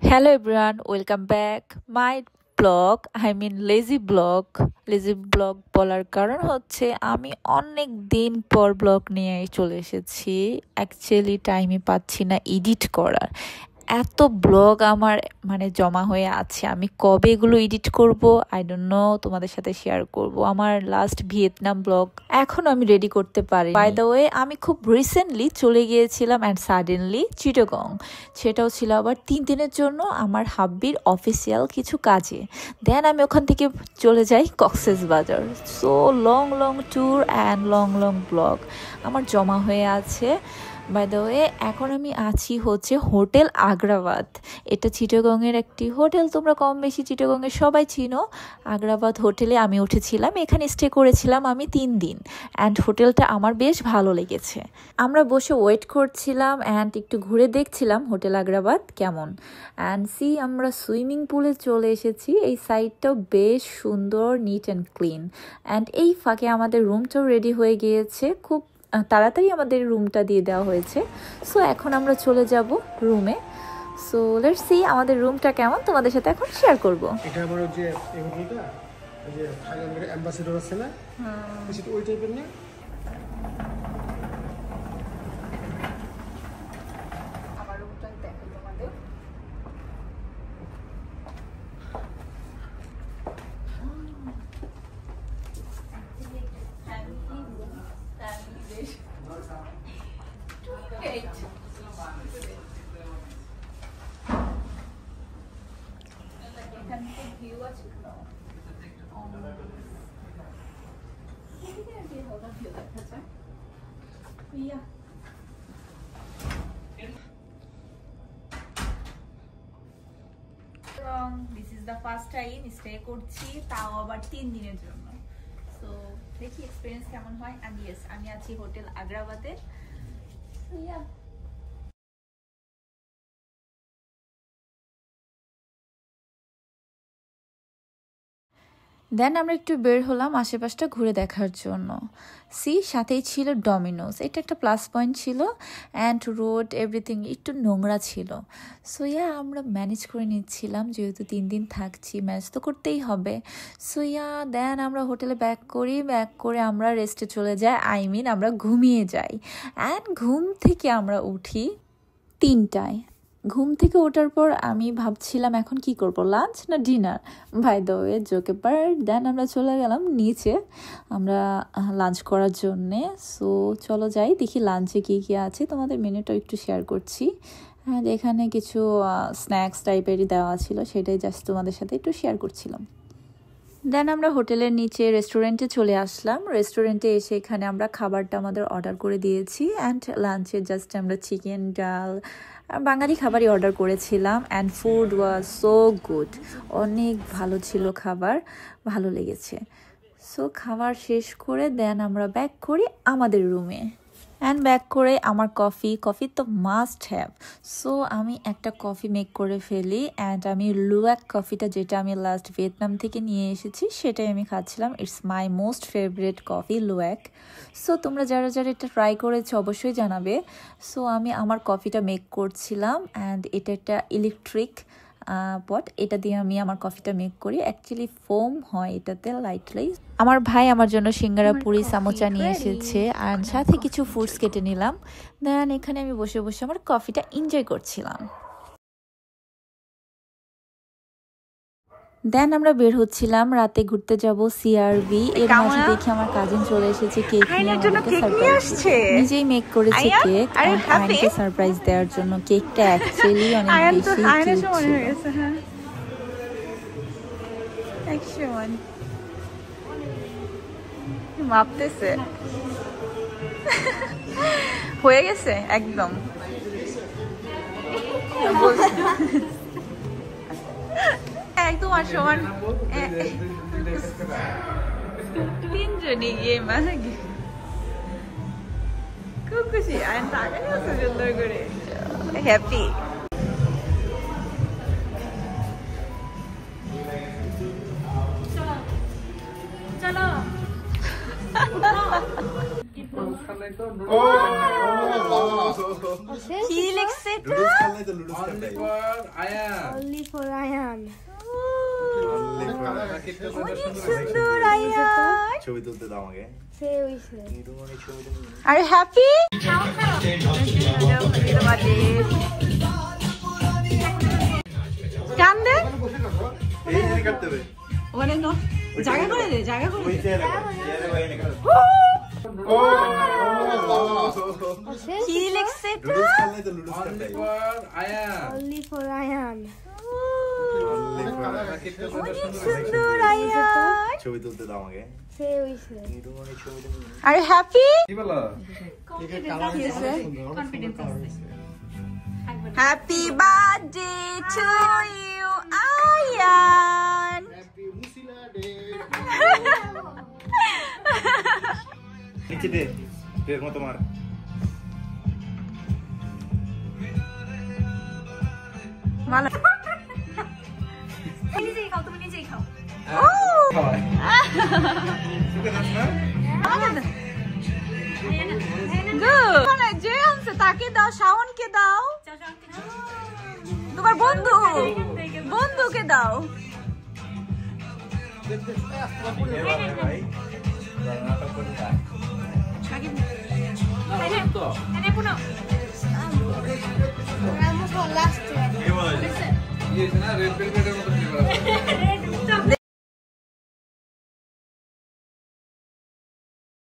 Hello everyone, welcome back my blog. I mean lazy blog বলার কারণ হচ্ছে আমি অনেক দিন পর ব্লগ নিয়ে চলে এসেছি। অ্যাকচুয়ালি টাইমই পাচ্ছি না এডিট করার। এত ব্লগ আমার জমা হয়ে আছে, আমি কবে এগুলো এডিট করব আই ডোন্ট নো, তোমাদের সাথে শেয়ার করব আমার লাস্ট ভিয়েতনাম ব্লগ। এখন আমি রেডি করতে পারি। বাই দ্য ওয়ে, আমি খুব রিসেন্টলি চলে গিয়েছিলাম অ্যান্ড সাডেনলি চিটাগং। সেটাও ছিল আবার 3 দিনের জন্য আমার হাব্বির অফিসিয়াল কিছু কাজে। দেন আমি ওখান থেকে চলে যাই Cox's Bazar. So long long tour and long long blog আমার জমা হয়ে আছে। বাই দ্য ওয়ে, এখন আমি আছি হচ্ছে হোটেল আগ্রাবাদ। এটা চিটাগংয়ের একটি হোটেল, তোমরা কম বেশি চিটাগংয়ের সবাই চিনো। আগ্রাবাদ হোটেলে আমি উঠেছিলাম, এখানে স্টে করেছিলাম আমি 3 দিন অ্যান্ড হোটেলটা আমার বেশ ভালো লেগেছে। আমরা বসে ওয়েট করছিলাম অ্যান্ড একটু ঘুরে দেখছিলাম হোটেল আগ্রাবাদ কেমন। অ্যান্ড আমরা সুইমিং পুলে চলে এসেছি। এই সাইডটাও বেশ সুন্দর, নিট অ্যান্ড ক্লিন। অ্যান্ড এই ফাঁকে আমাদের রুমটাও রেডি হয়ে গিয়েছে, খুব তাড়াতাড়ি আমাদের রুমটা দিয়ে দেওয়া হয়েছে। সো এখন আমরা চলে যাব রুমে। সো লেটস সি আমাদের রুমটা কেমন, তোমাদের সাথে এখন শেয়ার করব। এটা আমার যে এই হোটেলটা, ওই যে থাইল্যান্ডের অ্যাম্বাসেডর আছে না, সেটা ওই টাইপের না। আমার রুমটা দেখো তোমাদের। This is the first time stay করছি, তাও আবার 3 দিনের জন্য। সো দেখি এক্সপেরিয়েন্স কেমন হয়। এন্ড ইয়েস, আমি আছি হোটেল আগ্রাবাদে। সো ইয়া, দেন আমরা একটু বের হলাম আশেপাশটা ঘুরে দেখার জন্য। সাথেই ছিল ডমিনোস, এটা একটা প্লাস পয়েন্ট ছিল। অ্যান্ড রোড এভরিথিং একটু নোংরা ছিল। সো আমরা ম্যানেজ করে নিচ্ছিলাম, যেহেতু 3 দিন থাকছি ম্যানেজ তো করতেই হবে। সো দেন আমরা হোটেলে ব্যাক করে আমরা রেস্টে চলে যাই, আমরা ঘুমিয়ে যাই। অ্যান্ড ঘুম থেকে আমরা উঠি 3টায়। ঘুম থেকে ওঠার পর আমি ভাবছিলাম এখন কি করব, লাঞ্চ না ডিনার। বাই দ্য ওয়ে, জোকে পার। দেন আমরা চলে গেলাম নিচে আমরা লাঞ্চ করার জন্যে। সো চলো যাই, দেখি লাঞ্চে কী কী আছে, তোমাদের মেনুটাও একটু শেয়ার করছি। হ্যাঁ, এখানে কিছু স্ন্যাক্স টাইপেরই দেওয়া ছিল, সেটাই জাস্ট তোমাদের সাথে একটু শেয়ার করছিলাম। দেন আমরা হোটেলের নিচে রেস্টুরেন্টে চলে আসলাম। রেস্টুরেন্টে এসে এখানে আমরা খাবারটা আমাদের অর্ডার করে দিয়েছি। অ্যান্ড লাঞ্চে জাস্ট আমরা চিকেন, ডাল, বাঙালি খাবারই অর্ডার করেছিলাম। And food was so good, অনেক ভালো ছিল খাবার, ভালো লেগেছে। সো খাবার শেষ করে দেন আমরা ব্যাক করি আমাদের রুমে। অ্যান্ড ব্যাক করে আমার কফি তো মাস্ট হ্যাভ। সো আমি একটা কফি মেক করে ফেলি। অ্যান্ড আমি লুয়াক কফিটা, যেটা আমি লাস্ট ভিয়েতনাম থেকে নিয়ে এসেছি, সেটাই আমি খাচ্ছিলাম। It's my most favourite coffee, luwak. So তোমরা যারা যারা এটা ট্রাই করেছো অবশ্যই জানাবে। সো আমি আমার কফিটা মেক করছিলাম। অ্যান্ড এটা একটা ইলেকট্রিক পট, এটা দিয়ে আমি আমার কফিটা মেক করি। অ্যাকচুয়ালি ফোম হয় এটাতে লাইটলি। আমার ভাই আমার জন্য সিঙ্গারা, পুরি, সামোচা নিয়ে এসেছে। আর সাথে কিছু ফ্রুটস কেটে নিলাম। দেন এখানে আমি বসে বসে আমার কফিটা এনজয় করছিলাম। দেন আমরা বের হচ্ছিলাম, রাতে ঘুরতে যাব সিআরবি। এর মাঝে দেখি আমার কাজিন চলে এসেছে কেক নিয়ে, আমাকে সারপ্রাইজ নিজেই মেক করেছে কেক। আয়নকে সারপ্রাইজ দেওয়ার জন্য কেকটা অ্যাকচুয়ালি অনেক বেশি কিউট ছিল। মাপতেছে হয়ে গেছে একদম। একদম আর সমান তিনজনই গিয়ে মাগে খুব খুশি। আর তাকাই আছে সুন্দর করে, হ্যাপি। চলো কি লিখছে এটা? লুডুস খেললে তো লুডুস খেললে Only for Ayan. সুন্দর আয়ান। ছবি তুলতে দাও আমাকে Say we say. নিরুমনি ছবি তুলতে আর হ্যাপি কান দে এই যে করতে হবে ওখানে ন জায়গা করে দে জায়গা করে ওই দে চেয়ারে বাইরে কর কি লিখছে এটা? লুডুস খেললে তো লুডুস খেললে Only for Ayan. সুন্দর আয়ান। ছবি তুলতে দাও আমাকে Say we say. নিরুমনি ছবি তুলতে আর happy happy birthday to you Ayan. নিচে দে দেখো তোমার ভালো যে আনছে তাকে দাও শাওনকে দাও তোমার বন্ধুকে দাও ভাই Vamos for last one. এই বলে